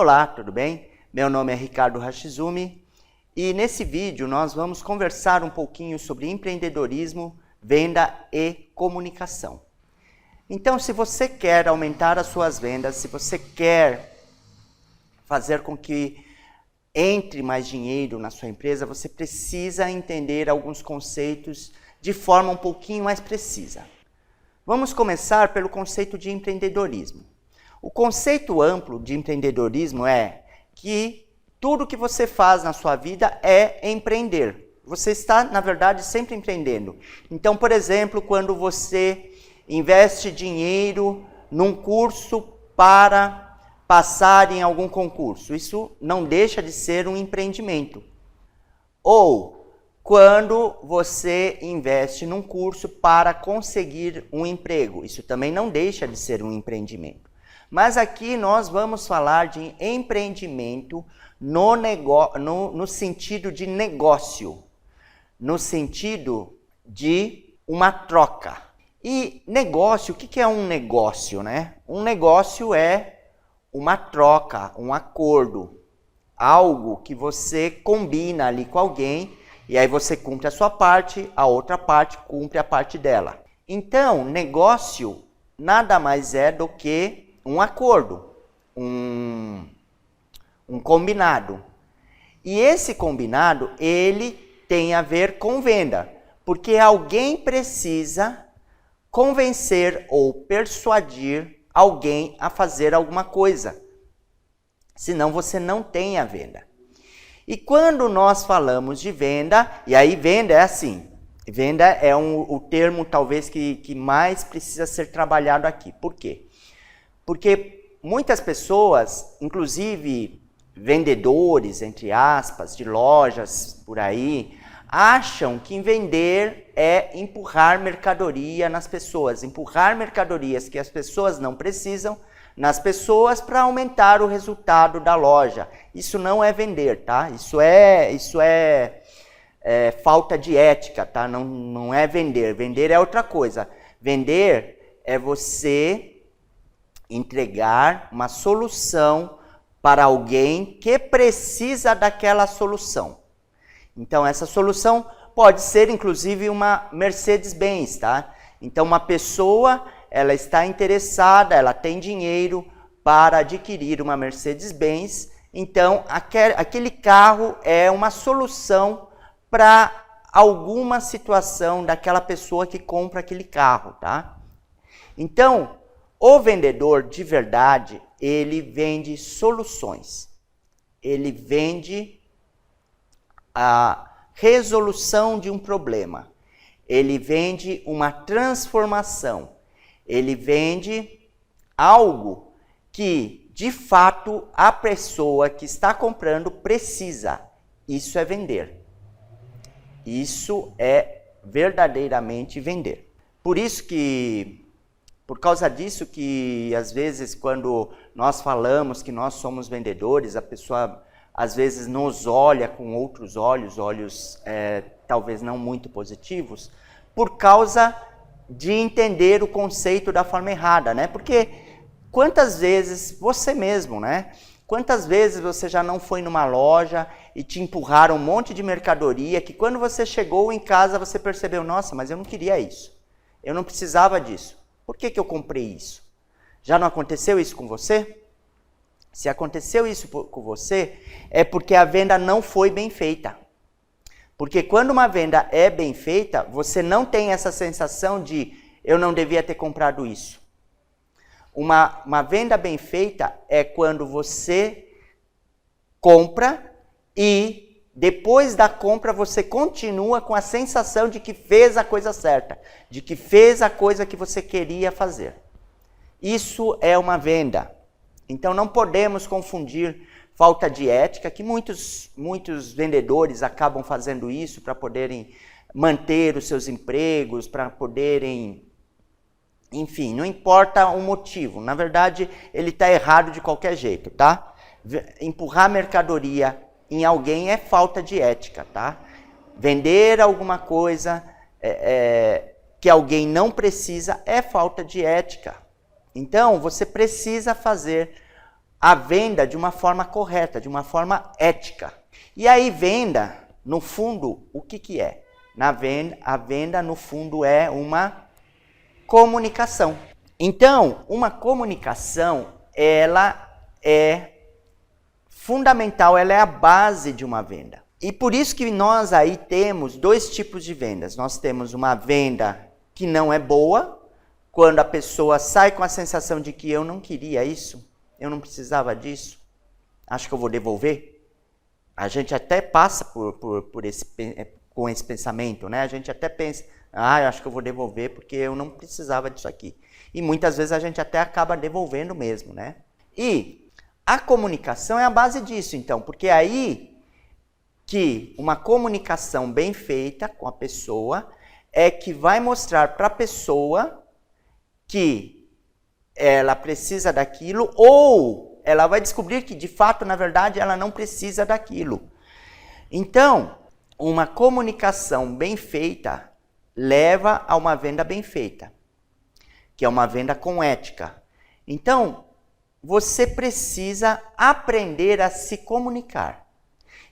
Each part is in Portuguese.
Olá, tudo bem? Meu nome é Ricardo Hashizumi e nesse vídeo nós vamos conversar um pouquinho sobre empreendedorismo, venda e comunicação. Então, se você quer aumentar as suas vendas, se você quer fazer com que entre mais dinheiro na sua empresa, você precisa entender alguns conceitos de forma um pouquinho mais precisa. Vamos começar pelo conceito de empreendedorismo. O conceito amplo de empreendedorismo é que tudo que você faz na sua vida é empreender. Você está, na verdade, sempre empreendendo. Então, por exemplo, quando você investe dinheiro num curso para passar em algum concurso, isso não deixa de ser um empreendimento. Ou quando você investe num curso para conseguir um emprego, isso também não deixa de ser um empreendimento. Mas aqui nós vamos falar de empreendimento no sentido de negócio, no sentido de uma troca. E negócio, o que é um negócio, né? Um negócio é uma troca, um acordo, algo que você combina ali com alguém e aí você cumpre a sua parte, a outra parte cumpre a parte dela. Então, negócio nada mais é do que um acordo, um combinado. E esse combinado, ele tem a ver com venda, porque alguém precisa convencer ou persuadir alguém a fazer alguma coisa. Senão você não tem a venda. E quando nós falamos de venda, e aí venda é assim, venda é o termo talvez que mais precisa ser trabalhado aqui. Por quê? Porque muitas pessoas, inclusive vendedores, entre aspas, de lojas por aí, acham que vender é empurrar mercadoria nas pessoas, empurrar mercadorias que as pessoas não precisam nas pessoas para aumentar o resultado da loja. Isso não é vender, tá? Isso é falta de ética, tá? Não é vender. Vender é outra coisa. Vender é você entregar uma solução para alguém que precisa daquela solução. Então, essa solução pode ser, inclusive, uma Mercedes-Benz, tá? Então, uma pessoa, ela está interessada, ela tem dinheiro para adquirir uma Mercedes-Benz. Então, aquele carro é uma solução para alguma situação daquela pessoa que compra aquele carro, tá? Então, o vendedor de verdade, ele vende soluções. Ele vende a resolução de um problema. Ele vende uma transformação. Ele vende algo que, de fato, a pessoa que está comprando precisa. Isso é vender. Isso é verdadeiramente vender. Por causa disso que, às vezes, quando nós falamos que nós somos vendedores, a pessoa, às vezes, nos olha com outros olhos talvez não muito positivos, por causa de entender o conceito da forma errada, né? Porque quantas vezes, você mesmo, né? Quantas vezes você já não foi numa loja e te empurraram um monte de mercadoria que quando você chegou em casa você percebeu, nossa, mas eu não queria isso. Eu não precisava disso. Por que eu comprei isso? Já não aconteceu isso com você? Se aconteceu isso com você, é porque a venda não foi bem feita. Porque quando uma venda é bem feita, você não tem essa sensação de eu não devia ter comprado isso. Uma venda bem feita é quando você compra e depois da compra você continua com a sensação de que fez a coisa certa, de que fez a coisa que você queria fazer. Isso é uma venda. Então não podemos confundir falta de ética, que muitos vendedores acabam fazendo isso para poderem manter os seus empregos, para poderem... Enfim, não importa o motivo. Na verdade, ele está errado de qualquer jeito, tá? Empurrar mercadoria em alguém é falta de ética, tá? Vender alguma coisa que alguém não precisa é falta de ética. Então, você precisa fazer a venda de uma forma correta, de uma forma ética. E aí, venda, no fundo, o que é? A venda, no fundo, é uma comunicação. Então, uma comunicação, ela é fundamental, ela é a base de uma venda. E por isso que nós aí temos dois tipos de vendas. Nós temos uma venda que não é boa, quando a pessoa sai com a sensação de que eu não queria isso, eu não precisava disso, acho que eu vou devolver. A gente até passa com esse pensamento, né? A gente até pensa, eu acho que eu vou devolver porque eu não precisava disso aqui. E muitas vezes a gente até acaba devolvendo mesmo, né? E a comunicação é a base disso, então, porque é aí que uma comunicação bem feita com a pessoa é que vai mostrar para a pessoa que ela precisa daquilo, ou ela vai descobrir que, de fato, na verdade, ela não precisa daquilo. Então, uma comunicação bem feita leva a uma venda bem feita, que é uma venda com ética. Então, você precisa aprender a se comunicar.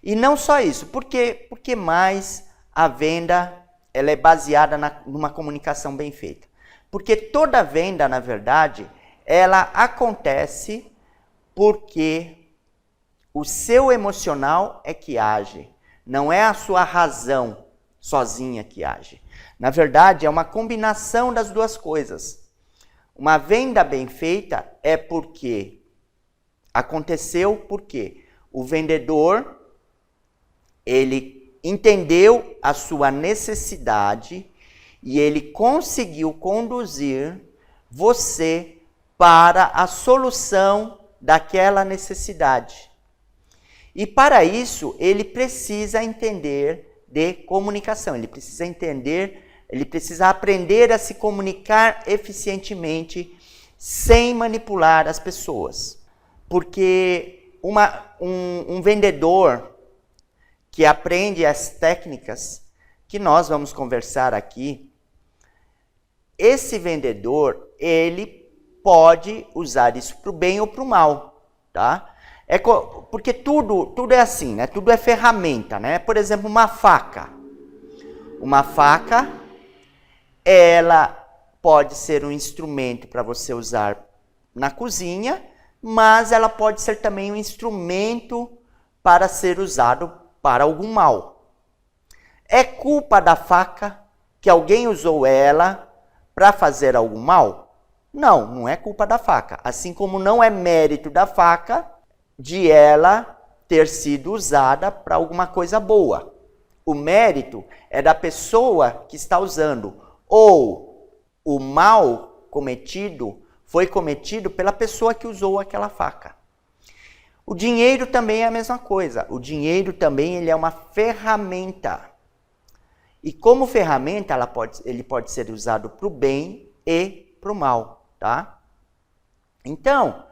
E não só isso, porque mais a venda ela é baseada numa comunicação bem feita. Porque toda venda, na verdade, ela acontece porque o seu emocional é que age, não é a sua razão sozinha que age. Na verdade, é uma combinação das duas coisas. Uma venda bem feita é porque aconteceu porque o vendedor ele entendeu a sua necessidade e ele conseguiu conduzir você para a solução daquela necessidade. E para isso, ele precisa entender de comunicação, ele precisa aprender a se comunicar eficientemente sem manipular as pessoas. Porque um vendedor que aprende as técnicas que nós vamos conversar aqui, esse vendedor, ele pode usar isso para o bem ou para o mal, tá? Porque tudo é assim, né? Tudo é ferramenta, né? Por exemplo, uma faca. Uma faca, ela pode ser um instrumento para você usar na cozinha, mas ela pode ser também um instrumento para ser usado para algum mal. É culpa da faca que alguém usou ela para fazer algum mal? Não, não é culpa da faca. Assim como não é mérito da faca de ela ter sido usada para alguma coisa boa. O mérito é da pessoa que está usando. Ou o mal cometido foi cometido pela pessoa que usou aquela faca. O dinheiro também é a mesma coisa. O dinheiro também ele é uma ferramenta. E como ferramenta, ele pode ser usado para o bem e para o mal, tá? Então,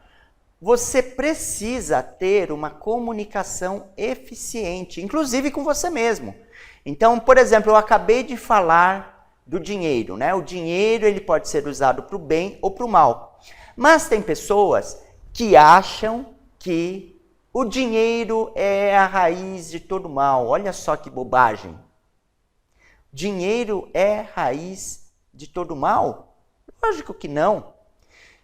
você precisa ter uma comunicação eficiente, inclusive com você mesmo. Então, por exemplo, eu acabei de falar do dinheiro, né? O dinheiro ele pode ser usado para o bem ou para o mal. Mas tem pessoas que acham que o dinheiro é a raiz de todo mal. Olha só que bobagem. Dinheiro é raiz de todo mal? Lógico que não.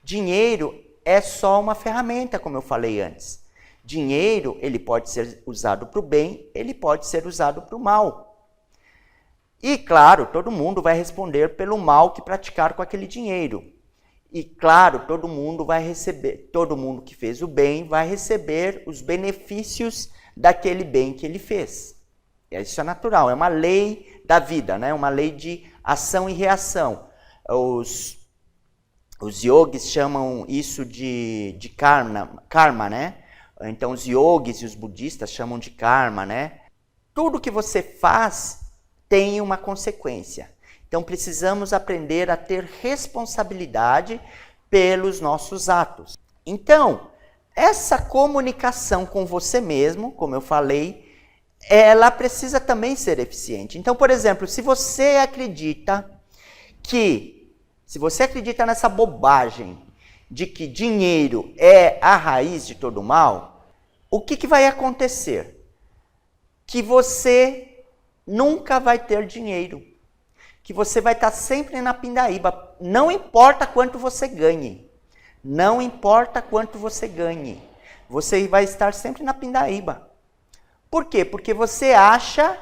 Dinheiro é só uma ferramenta, como eu falei antes. Dinheiro, ele pode ser usado para o bem, ele pode ser usado para o mal. E, claro, todo mundo vai responder pelo mal que praticar com aquele dinheiro. E, claro, todo mundo que fez o bem vai receber os benefícios daquele bem que ele fez. Isso é natural, é uma lei da vida, né? Uma lei de ação e reação. Os yogis chamam isso de karma, né? Então, os yogis e os budistas chamam de karma, né? Tudo que você faz tem uma consequência. Então, precisamos aprender a ter responsabilidade pelos nossos atos. Então, essa comunicação com você mesmo, como eu falei, ela precisa também ser eficiente. Então, por exemplo, se você acredita nessa bobagem de que dinheiro é a raiz de todo mal, o que vai acontecer? Que você nunca vai ter dinheiro. Que você vai estar sempre na pindaíba. Não importa quanto você ganhe. Não importa quanto você ganhe. Você vai estar sempre na pindaíba. Por quê? Porque você acha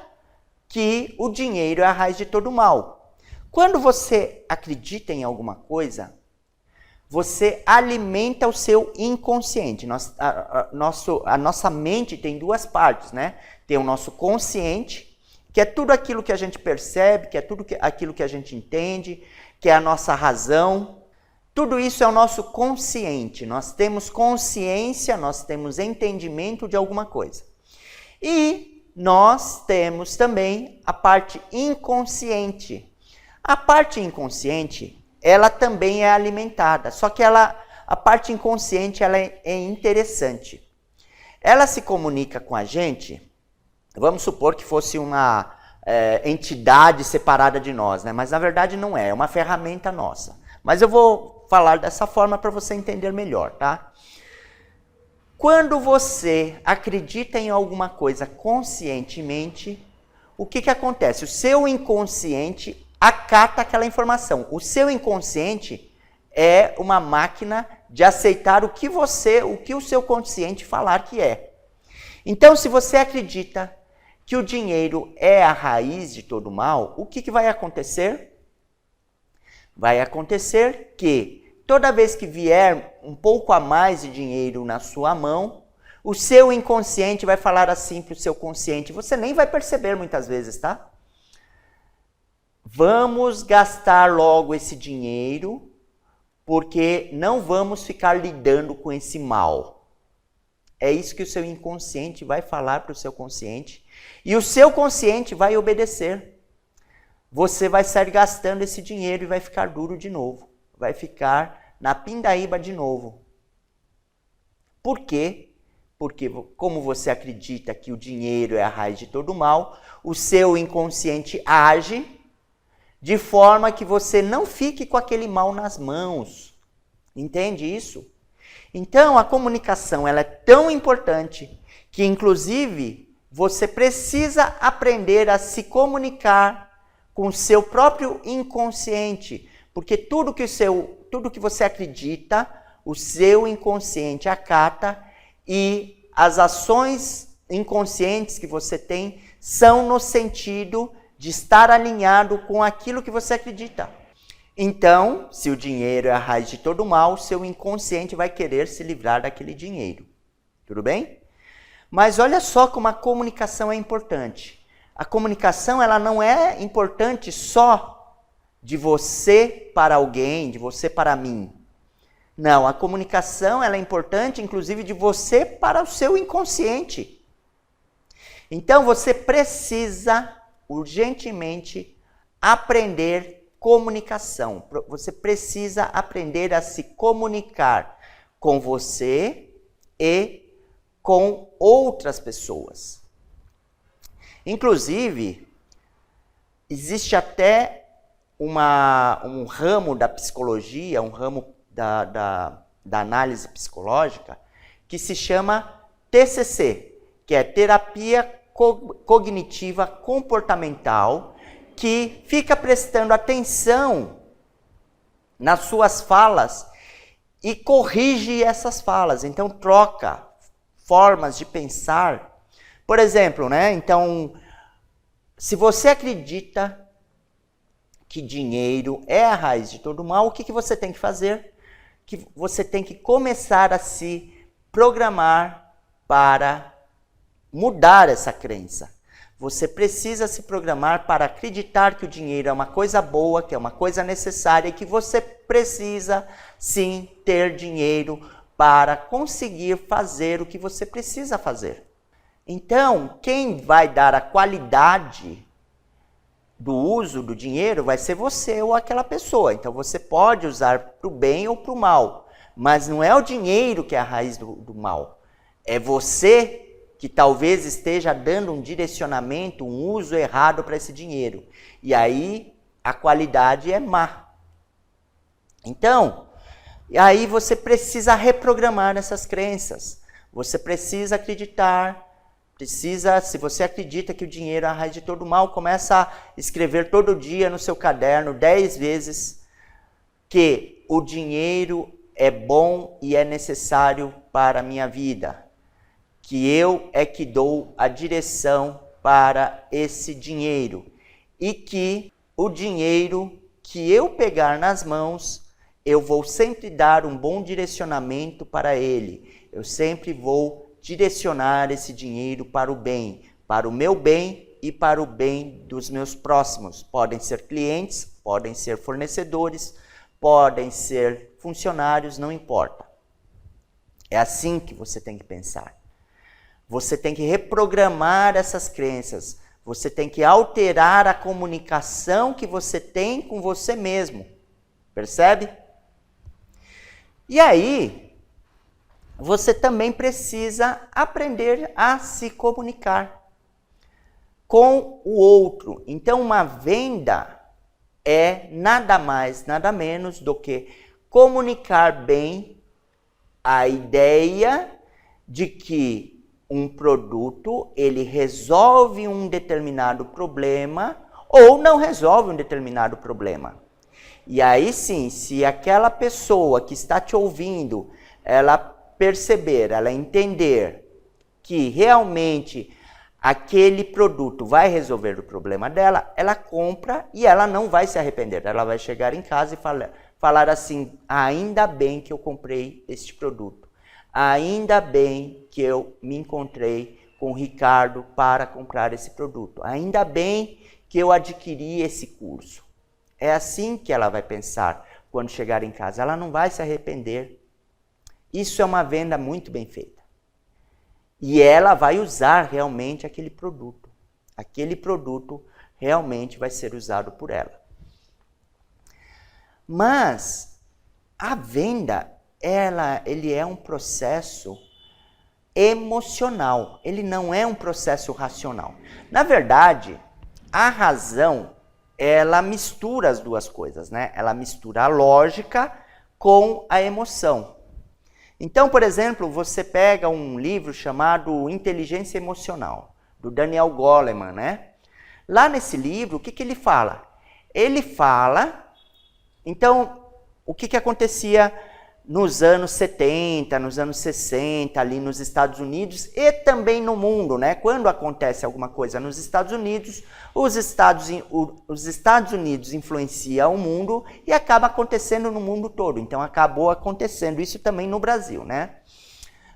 que o dinheiro é a raiz de todo mal. Quando você acredita em alguma coisa, você alimenta o seu inconsciente. A nossa mente tem duas partes, né? Tem o nosso consciente, que é tudo aquilo que a gente percebe, que é tudo aquilo que a gente entende, que é a nossa razão. Tudo isso é o nosso consciente. Nós temos consciência, nós temos entendimento de alguma coisa. E nós temos também a parte inconsciente. A parte inconsciente, ela também é alimentada, só que a parte inconsciente ela é interessante. Ela se comunica com a gente, vamos supor que fosse uma entidade separada de nós, né? Mas na verdade não é uma ferramenta nossa. Mas eu vou falar dessa forma para você entender melhor, tá? Quando você acredita em alguma coisa conscientemente, o que acontece? O seu inconsciente acata aquela informação. O seu inconsciente é uma máquina de aceitar o que o seu consciente falar que é. Então, se você acredita que o dinheiro é a raiz de todo mal, o que vai acontecer? Vai acontecer que toda vez que vier um pouco a mais de dinheiro na sua mão, o seu inconsciente vai falar assim para o seu consciente. Você nem vai perceber muitas vezes, tá? Vamos gastar logo esse dinheiro, porque não vamos ficar lidando com esse mal. É isso que o seu inconsciente vai falar para o seu consciente. E o seu consciente vai obedecer. Você vai sair gastando esse dinheiro e vai ficar duro de novo. Vai ficar na pindaíba de novo. Por quê? Porque como você acredita que o dinheiro é a raiz de todo mal, o seu inconsciente age de forma que você não fique com aquele mal nas mãos. Entende isso? Então, a comunicação ela é tão importante que, inclusive, você precisa aprender a se comunicar com o seu próprio inconsciente. Porque tudo que você acredita, o seu inconsciente acata e as ações inconscientes que você tem são no sentido de estar alinhado com aquilo que você acredita. Então, se o dinheiro é a raiz de todo mal, seu inconsciente vai querer se livrar daquele dinheiro. Tudo bem? Mas olha só como a comunicação é importante. A comunicação ela não é importante só de você para alguém, de você para mim. Não, a comunicação ela é importante inclusive de você para o seu inconsciente. Então você precisa urgentemente aprender comunicação. Você precisa aprender a se comunicar com você e com outras pessoas. Inclusive, existe até um ramo da psicologia, um ramo da análise psicológica, que se chama TCC, que é Terapia Cognitiva Comportamental, que fica prestando atenção nas suas falas e corrige essas falas. Então, troca formas de pensar. Por exemplo, né? Então, se você acredita que dinheiro é a raiz de todo mal, o que você tem que fazer? Que você tem que começar a se programar para mudar essa crença. Você precisa se programar para acreditar que o dinheiro é uma coisa boa, que é uma coisa necessária e que você precisa sim ter dinheiro para conseguir fazer o que você precisa fazer. Então, quem vai dar a qualidade do uso do dinheiro vai ser você ou aquela pessoa. Então, você pode usar para o bem ou para o mal, mas não é o dinheiro que é a raiz do mal. É você que talvez esteja dando um direcionamento, um uso errado para esse dinheiro. E aí, a qualidade é má. Então, E aí você precisa reprogramar essas crenças. Você precisa acreditar, se você acredita que o dinheiro é a raiz de todo mal, começa a escrever todo dia no seu caderno 10 vezes que o dinheiro é bom e é necessário para a minha vida. Que eu é que dou a direção para esse dinheiro. E que o dinheiro que eu pegar nas mãos, eu vou sempre dar um bom direcionamento para ele. Eu sempre vou direcionar esse dinheiro para o bem, para o meu bem e para o bem dos meus próximos. Podem ser clientes, podem ser fornecedores, podem ser funcionários, não importa. É assim que você tem que pensar. Você tem que reprogramar essas crenças. Você tem que alterar a comunicação que você tem com você mesmo. Percebe? E aí, você também precisa aprender a se comunicar com o outro. Então, uma venda é nada mais, nada menos do que comunicar bem a ideia de que um produto, ele resolve um determinado problema ou não resolve um determinado problema. E aí sim, se aquela pessoa que está te ouvindo, ela perceber, ela entender que realmente aquele produto vai resolver o problema dela, ela compra e ela não vai se arrepender. Ela vai chegar em casa e falar assim, ainda bem que eu comprei este produto. Ainda bem que eu me encontrei com o Ricardo para comprar esse produto. Ainda bem que eu adquiri esse curso. É assim que ela vai pensar quando chegar em casa. Ela não vai se arrepender. Isso é uma venda muito bem feita. E ela vai usar realmente aquele produto. Aquele produto realmente vai ser usado por ela. Mas a venda, ele é um processo emocional. Ele não é um processo racional. Na verdade, a razão, ela mistura as duas coisas, né? Ela mistura a lógica com a emoção. Então, por exemplo, você pega um livro chamado Inteligência Emocional, do Daniel Goleman, né? Lá nesse livro, o que ele fala? Ele fala, então, o que acontecia nos anos 70, nos anos 60, ali nos Estados Unidos e também no mundo, né? Quando acontece alguma coisa nos Estados Unidos, os Estados Unidos influenciam o mundo e acaba acontecendo no mundo todo. Então, acabou acontecendo isso também no Brasil, né?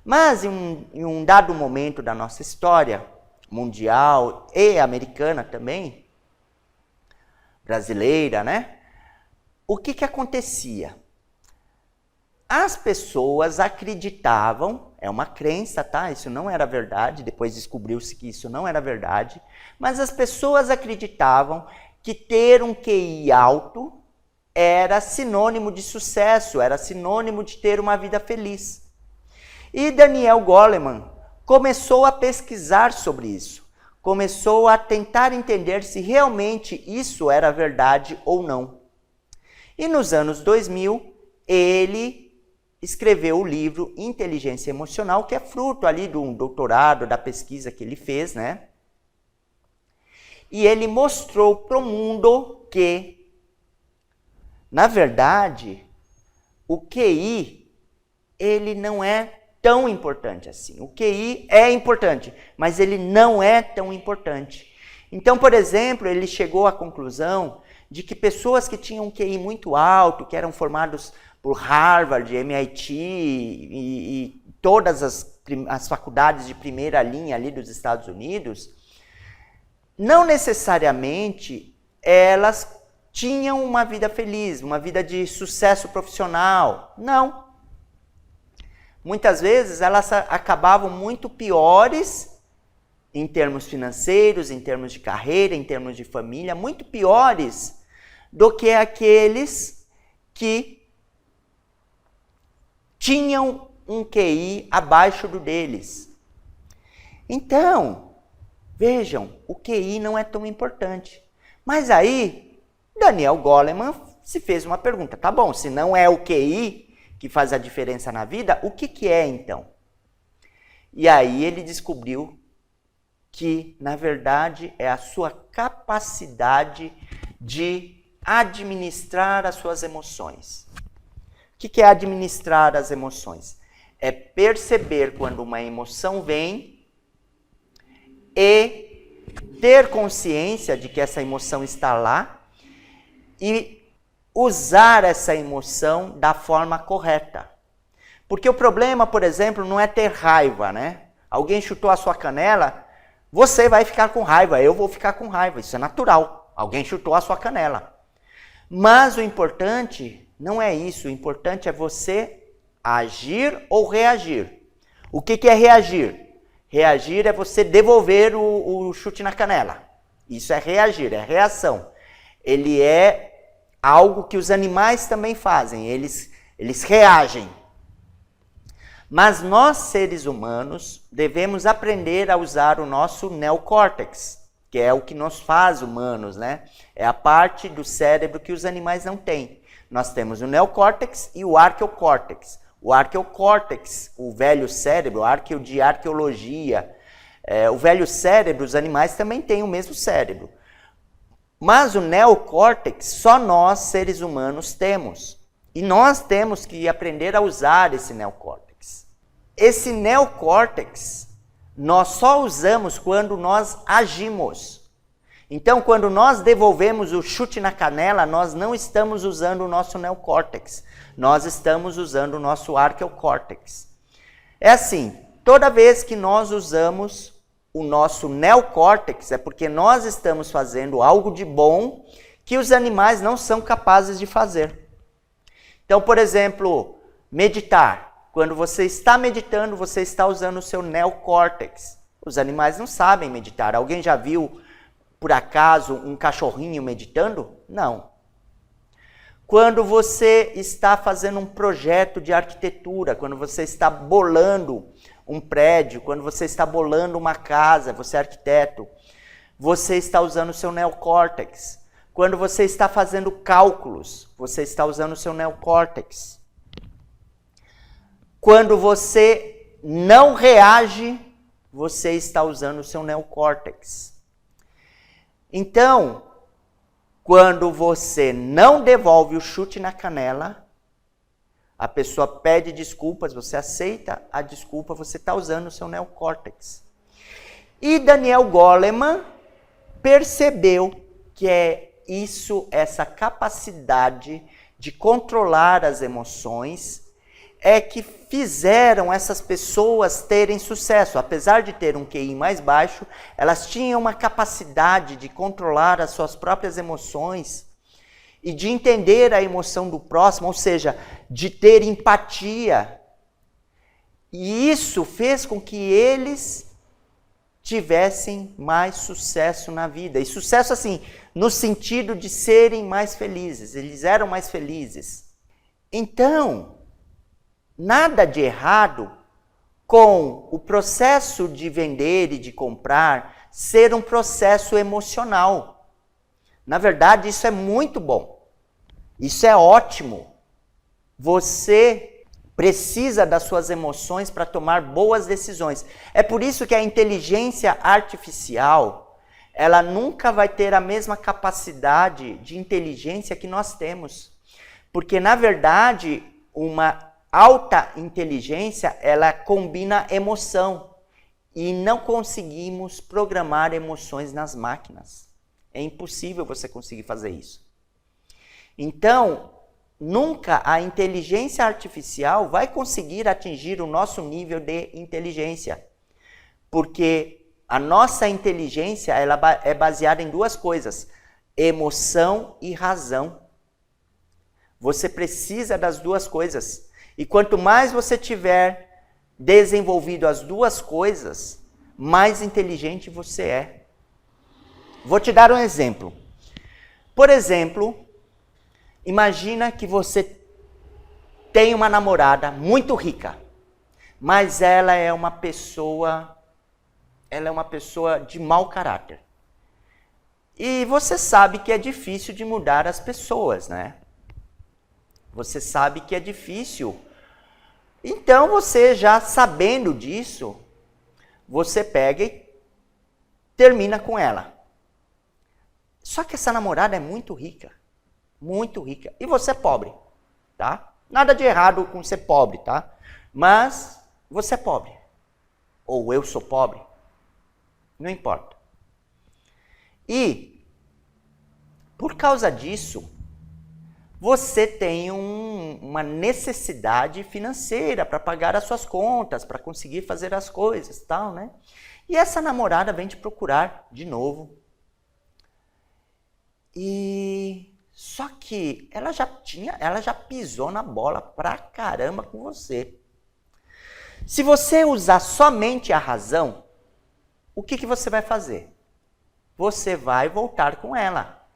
Mas, em um dado momento da nossa história mundial e americana também, brasileira, né? O que acontecia? As pessoas acreditavam, é uma crença, tá? Isso não era verdade, depois descobriu-se que isso não era verdade, mas as pessoas acreditavam que ter um QI alto era sinônimo de sucesso, era sinônimo de ter uma vida feliz. E Daniel Goleman começou a pesquisar sobre isso, começou a tentar entender se realmente isso era verdade ou não. E nos anos 2000, ele escreveu o livro Inteligência Emocional, que é fruto ali de um doutorado, da pesquisa que ele fez, né? E ele mostrou para o mundo que, na verdade, o QI, ele não é tão importante assim. O QI é importante, mas ele não é tão importante. Então, por exemplo, ele chegou à conclusão de que pessoas que tinham um QI muito alto, que eram formados por Harvard, MIT e todas as faculdades de primeira linha ali dos Estados Unidos, não necessariamente elas tinham uma vida feliz, uma vida de sucesso profissional. Não. Muitas vezes elas acabavam muito piores em termos financeiros, em termos de carreira, em termos de família, muito piores do que aqueles que tinham um QI abaixo do deles. Então, vejam, o QI não é tão importante. Mas aí, Daniel Goleman se fez uma pergunta. Tá bom, se não é o QI que faz a diferença na vida, o que é então? E aí ele descobriu que, na verdade, é a sua capacidade de administrar as suas emoções. O que é administrar as emoções? É perceber quando uma emoção vem e ter consciência de que essa emoção está lá e usar essa emoção da forma correta. Porque o problema, por exemplo, não é ter raiva, né? Alguém chutou a sua canela, você vai ficar com raiva, eu vou ficar com raiva, isso é natural. Alguém chutou a sua canela. Mas o importante não é isso, o importante é você agir ou reagir. O que é reagir? Reagir é você devolver o chute na canela. Isso é reagir, é reação. Ele é algo que os animais também fazem, eles reagem. Mas nós, seres humanos, devemos aprender a usar o nosso neocórtex, que é o que nos faz humanos, né? É a parte do cérebro que os animais não têm. Nós temos o neocórtex e o arqueocórtex. O arqueocórtex, o velho cérebro, arqueo de arqueologia, o velho cérebro, os animais também têm o mesmo cérebro. Mas o neocórtex, só nós, seres humanos, temos. E nós temos que aprender a usar esse neocórtex. Esse neocórtex, nós só usamos quando nós agimos. Então, quando nós devolvemos o chute na canela, nós não estamos usando o nosso neocórtex. Nós estamos usando o nosso arqueocórtex. É assim, toda vez que nós usamos o nosso neocórtex, é porque nós estamos fazendo algo de bom que os animais não são capazes de fazer. Então, por exemplo, meditar. Quando você está meditando, você está usando o seu neocórtex. Os animais não sabem meditar. Alguém já viu, por acaso, um cachorrinho meditando? Não. Quando você está fazendo um projeto de arquitetura, quando você está bolando um prédio, quando você está bolando uma casa, você é arquiteto, você está usando o seu neocórtex. Quando você está fazendo cálculos, você está usando o seu neocórtex. Quando você não reage, você está usando o seu neocórtex. Então, quando você não devolve o chute na canela, a pessoa pede desculpas, você aceita a desculpa, você está usando o seu neocórtex. E Daniel Goleman percebeu que é isso, essa capacidade de controlar as emoções, é que fizeram essas pessoas terem sucesso. Apesar de ter um QI mais baixo, elas tinham uma capacidade de controlar as suas próprias emoções e de entender a emoção do próximo, ou seja, de ter empatia. E isso fez com que eles tivessem mais sucesso na vida. E sucesso assim, no sentido de serem mais felizes. Eles eram mais felizes. Então, nada de errado com o processo de vender e de comprar ser um processo emocional. Na verdade, isso é muito bom. Isso é ótimo. Você precisa das suas emoções para tomar boas decisões. É por isso que a inteligência artificial, ela nunca vai ter a mesma capacidade de inteligência que nós temos. Porque, na verdade, uma alta inteligência, ela combina emoção. E não conseguimos programar emoções nas máquinas. É impossível você conseguir fazer isso. Então, nunca a inteligência artificial vai conseguir atingir o nosso nível de inteligência. Porque a nossa inteligência ela é baseada em duas coisas: emoção e razão. Você precisa das duas coisas. E quanto mais você tiver desenvolvido as duas coisas, mais inteligente você é. Vou te dar um exemplo. Por exemplo, imagina que você tem uma namorada muito rica, mas ela é uma pessoa de mau caráter. E você sabe que é difícil de mudar as pessoas, né? Você sabe que é difícil Então você já sabendo disso, você pega e termina com ela. Só que essa namorada é muito rica. Muito rica. E você é pobre, tá? Nada de errado com ser pobre, tá? Mas você é pobre. Ou eu sou pobre. Não importa. E, por causa disso, você tem uma necessidade financeira para pagar as suas contas, para conseguir fazer as coisas, tal, né? E essa namorada vem te procurar de novo. E só que ela já pisou na bola pra caramba com você. Se você usar somente a razão, o que você vai fazer? Você vai voltar com ela.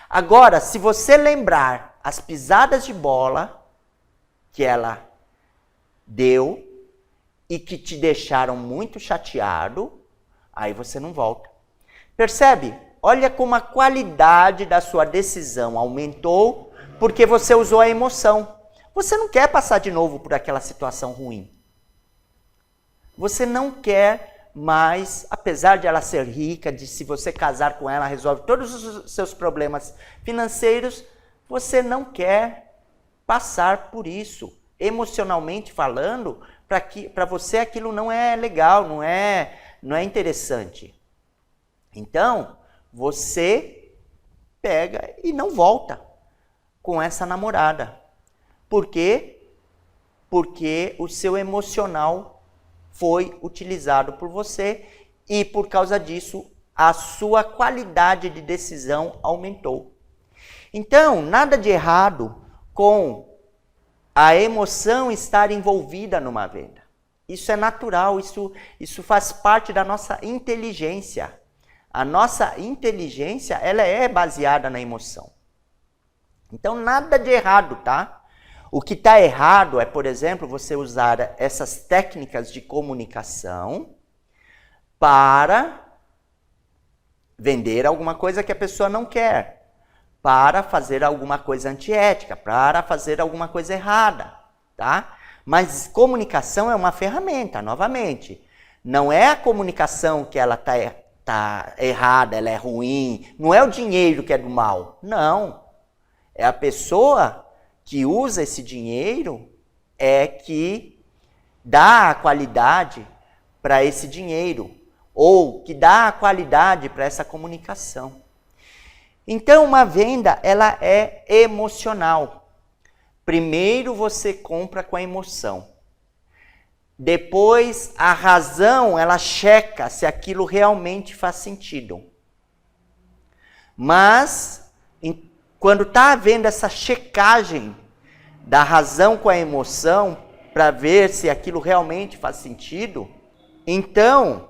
Agora, se você lembrar as pisadas de bola que ela deu e que te deixaram muito chateado, aí você não volta. Percebe? Olha como a qualidade da sua decisão aumentou porque você usou a emoção. Você não quer passar de novo por aquela situação ruim. Você não quer mais, apesar de ela ser rica, de se você casar com ela resolve todos os seus problemas financeiros, você não quer passar por isso. Emocionalmente falando, para você aquilo não é legal, não é interessante. Então, você pega e não volta com essa namorada. Por quê? Porque o seu emocional foi utilizado por você e por causa disso a sua qualidade de decisão aumentou. Então, nada de errado com a emoção estar envolvida numa venda. Isso é natural, isso faz parte da nossa inteligência. A nossa inteligência, ela é baseada na emoção. Então, nada de errado, tá? O que está errado é, por exemplo, você usar essas técnicas de comunicação para vender alguma coisa que a pessoa não quer, para fazer alguma coisa antiética, para fazer alguma coisa errada, tá? Mas comunicação é uma ferramenta, novamente. Não é a comunicação que ela está errada, ela é ruim, não é o dinheiro que é do mal, não. É a pessoa que usa esse dinheiro que dá a qualidade para esse dinheiro, ou que dá a qualidade para essa comunicação. Então, uma venda, ela é emocional. Primeiro você compra com a emoção. Depois, a razão, ela checa se aquilo realmente faz sentido. Mas, quando está havendo essa checagem da razão com a emoção, para ver se aquilo realmente faz sentido, então,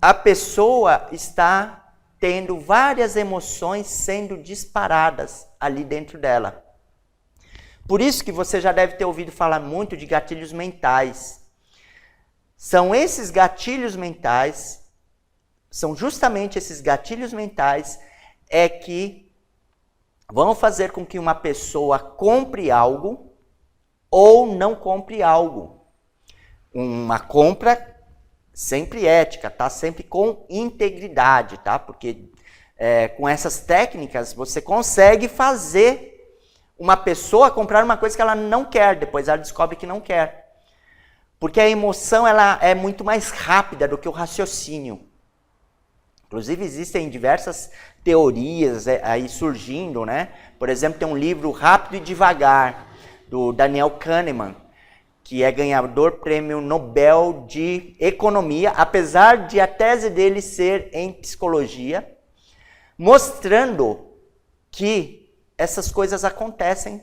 a pessoa está tendo várias emoções sendo disparadas ali dentro dela. Por isso que você já deve ter ouvido falar muito de gatilhos mentais. São esses gatilhos mentais, são justamente esses gatilhos mentais que vão fazer com que uma pessoa compre algo ou não compre algo. Uma compra sempre ética, tá? Sempre com integridade, tá? Porque com essas técnicas você consegue fazer uma pessoa comprar uma coisa que ela não quer, depois ela descobre que não quer. Porque a emoção ela é muito mais rápida do que o raciocínio. Inclusive existem diversas teorias aí surgindo, né? Por exemplo, tem um livro Rápido e Devagar, do Daniel Kahneman, que é ganhador prêmio Nobel de Economia, apesar de a tese dele ser em psicologia, mostrando que essas coisas acontecem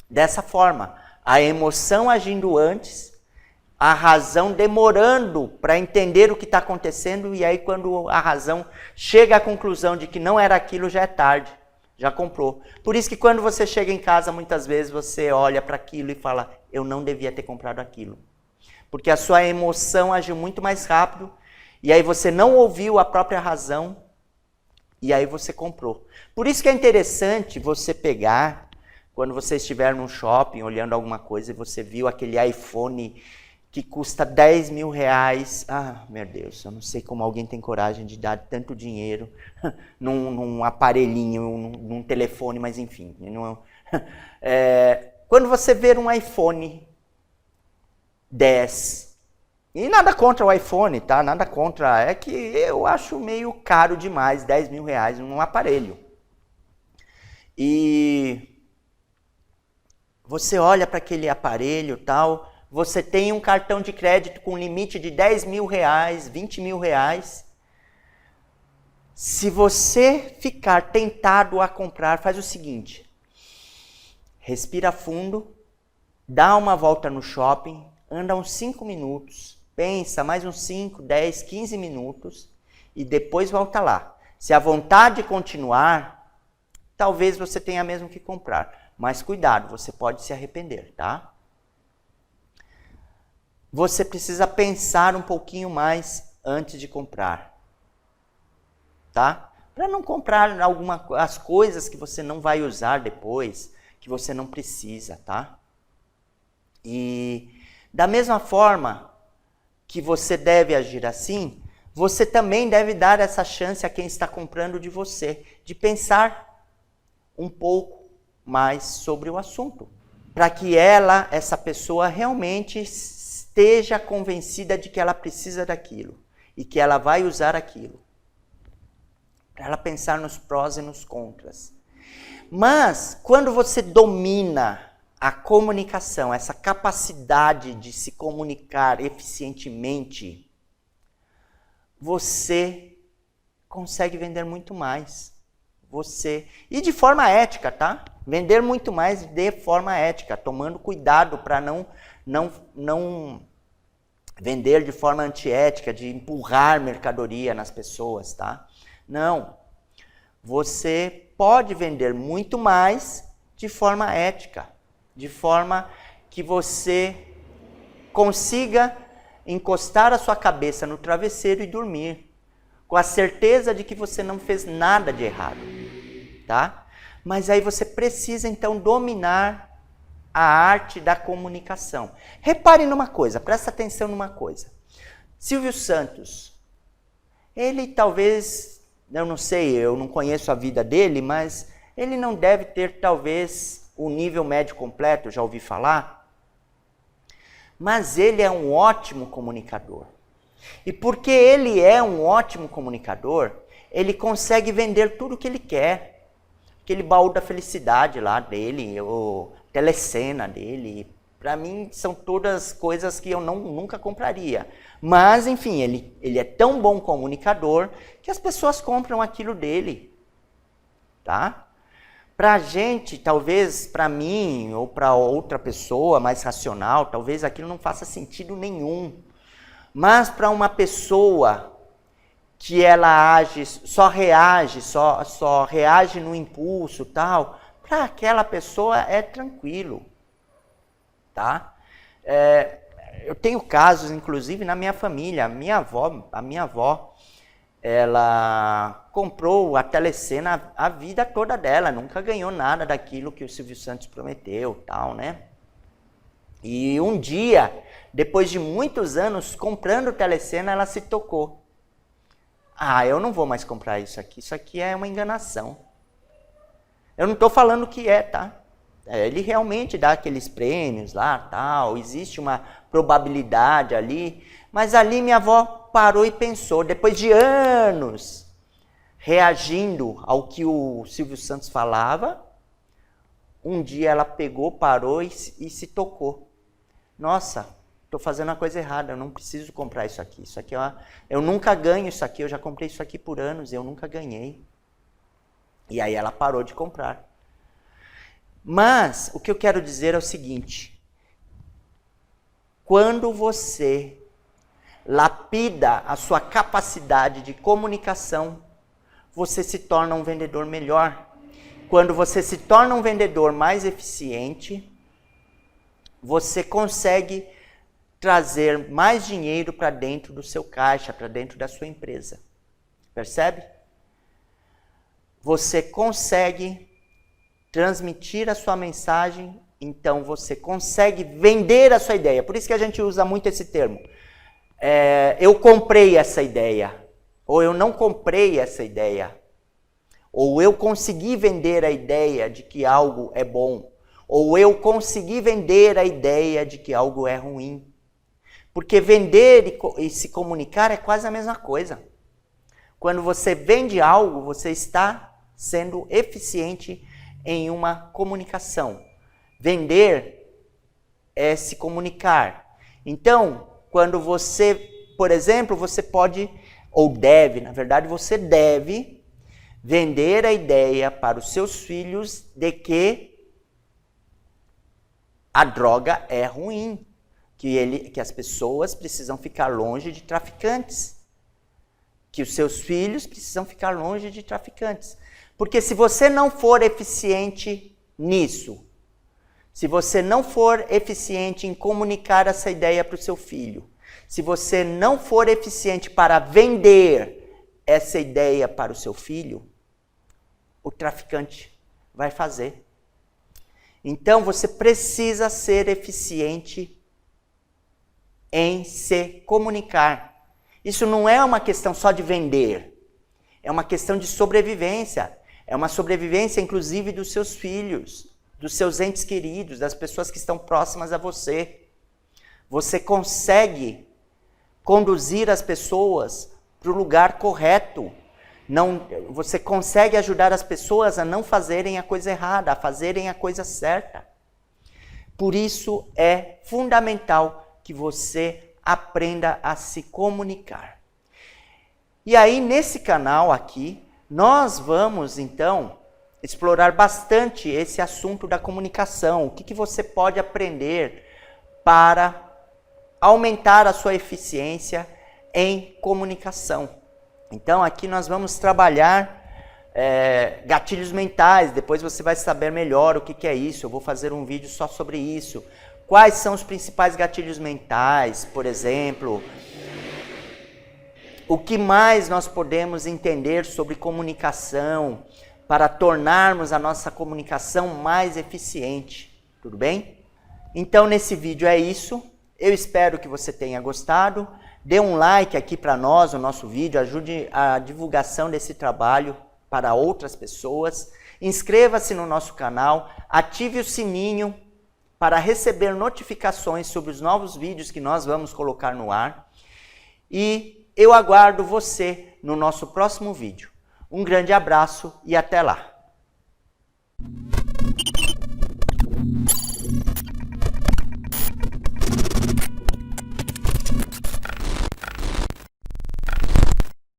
dessa forma. A emoção agindo antes, a razão demorando para entender o que está acontecendo, e aí quando a razão chega à conclusão de que não era aquilo, já é tarde, já comprou. Por isso que quando você chega em casa, muitas vezes você olha para aquilo e fala, eu não devia ter comprado aquilo. Porque a sua emoção agiu muito mais rápido, e aí você não ouviu a própria razão, e aí você comprou. Por isso que é interessante você pegar, Quando você estiver num shopping olhando alguma coisa e você viu aquele iPhone que custa 10 mil reais. Ah, meu Deus, eu não sei como alguém tem coragem de dar tanto dinheiro num aparelhinho, num telefone, mas enfim. Quando você ver um iPhone 10, e nada contra o iPhone, tá? Nada contra, é que eu acho meio caro demais, 10 mil reais num aparelho. E você olha para aquele aparelho e tal, você tem um cartão de crédito com limite de 10 mil reais, 20 mil reais. Se você ficar tentado a comprar, faz o seguinte, respira fundo, dá uma volta no shopping, anda uns 5 minutos, pensa mais uns 5, 10, 15 minutos e depois volta lá. Se a vontade continuar, talvez você tenha mesmo que comprar. Mas cuidado, você pode se arrepender, tá? Você precisa pensar um pouquinho mais antes de comprar, tá? Para não comprar as coisas que você não vai usar depois, que você não precisa, tá? E da mesma forma que você deve agir assim, você também deve dar essa chance a quem está comprando de você, de pensar um pouco mais sobre o assunto, para que essa pessoa realmente esteja convencida de que ela precisa daquilo e que ela vai usar aquilo. Para ela pensar nos prós e nos contras. Mas quando você domina a comunicação, essa capacidade de se comunicar eficientemente, você consegue vender muito mais. E de forma ética, tá? Vender muito mais de forma ética, tomando cuidado para não vender de forma antiética, de empurrar mercadoria nas pessoas, tá? Não. Você pode vender muito mais de forma ética, de forma que você consiga encostar a sua cabeça no travesseiro e dormir, com a certeza de que você não fez nada de errado, tá? Mas aí você precisa então dominar a arte da comunicação. Repare numa coisa, presta atenção numa coisa. Silvio Santos, ele talvez, eu não sei, eu não conheço a vida dele, mas ele não deve ter talvez o nível médio completo, já ouvi falar, mas ele é um ótimo comunicador. E porque ele é um ótimo comunicador, ele consegue vender tudo o que ele quer. Aquele baú da felicidade lá dele, o telecena dele, para mim são todas coisas que eu nunca compraria. Mas, enfim, ele é tão bom comunicador que as pessoas compram aquilo dele. Tá? Pra gente, talvez para mim ou para outra pessoa mais racional, talvez aquilo não faça sentido nenhum. Mas para uma pessoa que ela só reage no impulso, tal, para aquela pessoa é tranquilo, tá? Eu tenho casos, inclusive, na minha família. A minha avó, ela comprou a telecena a vida toda dela, nunca ganhou nada daquilo que o Silvio Santos prometeu, tal, né? E um dia, depois de muitos anos comprando telecena, ela se tocou. Ah, eu não vou mais comprar isso aqui é uma enganação. Eu não estou falando que tá? Ele realmente dá aqueles prêmios lá, tal, existe uma probabilidade ali, mas ali minha avó parou e pensou, depois de anos reagindo ao que o Silvio Santos falava, um dia ela pegou, parou e se tocou. Nossa, estou fazendo a coisa errada, eu não preciso comprar isso aqui. Eu nunca ganho isso aqui, eu já comprei isso aqui por anos, eu nunca ganhei. E aí ela parou de comprar. Mas o que eu quero dizer é o seguinte, quando você lapida a sua capacidade de comunicação, você se torna um vendedor melhor. Quando você se torna um vendedor mais eficiente, você consegue trazer mais dinheiro para dentro do seu caixa, para dentro da sua empresa. Percebe? Você consegue transmitir a sua mensagem, então você consegue vender a sua ideia. Por isso que a gente usa muito esse termo. Eu comprei essa ideia, ou eu não comprei essa ideia, ou eu consegui vender a ideia de que algo é bom, ou eu consegui vender a ideia de que algo é ruim. Porque vender e se comunicar é quase a mesma coisa. Quando você vende algo, você está sendo eficiente em uma comunicação. Vender é se comunicar. Então, quando você, por exemplo, você pode, ou deve, na verdade você deve vender a ideia para os seus filhos de que a droga é ruim, que as pessoas precisam ficar longe de traficantes, que os seus filhos precisam ficar longe de traficantes. Porque se você não for eficiente nisso, se você não for eficiente em comunicar essa ideia para o seu filho, se você não for eficiente para vender essa ideia para o seu filho, o traficante vai fazer. Então você precisa ser eficiente em se comunicar. Isso não é uma questão só de vender, é uma questão de sobrevivência. É uma sobrevivência, inclusive, dos seus filhos, dos seus entes queridos, das pessoas que estão próximas a você. Você consegue conduzir as pessoas para o lugar correto. Você consegue ajudar as pessoas a não fazerem a coisa errada, a fazerem a coisa certa. Por isso é fundamental que você aprenda a se comunicar. E aí, nesse canal aqui, nós vamos, então, explorar bastante esse assunto da comunicação. O que você pode aprender para aumentar a sua eficiência em comunicação. Então, aqui nós vamos trabalhar gatilhos mentais. Depois você vai saber melhor o que é isso. Eu vou fazer um vídeo só sobre isso. Quais são os principais gatilhos mentais, por exemplo? O que mais nós podemos entender sobre comunicação para tornarmos a nossa comunicação mais eficiente, tudo bem? Então, nesse vídeo é isso. Eu espero que você tenha gostado. Dê um like aqui para nós, no nosso vídeo, ajude a divulgação desse trabalho para outras pessoas. Inscreva-se no nosso canal, ative o sininho para receber notificações sobre os novos vídeos que nós vamos colocar no ar. E eu aguardo você no nosso próximo vídeo. Um grande abraço e até lá!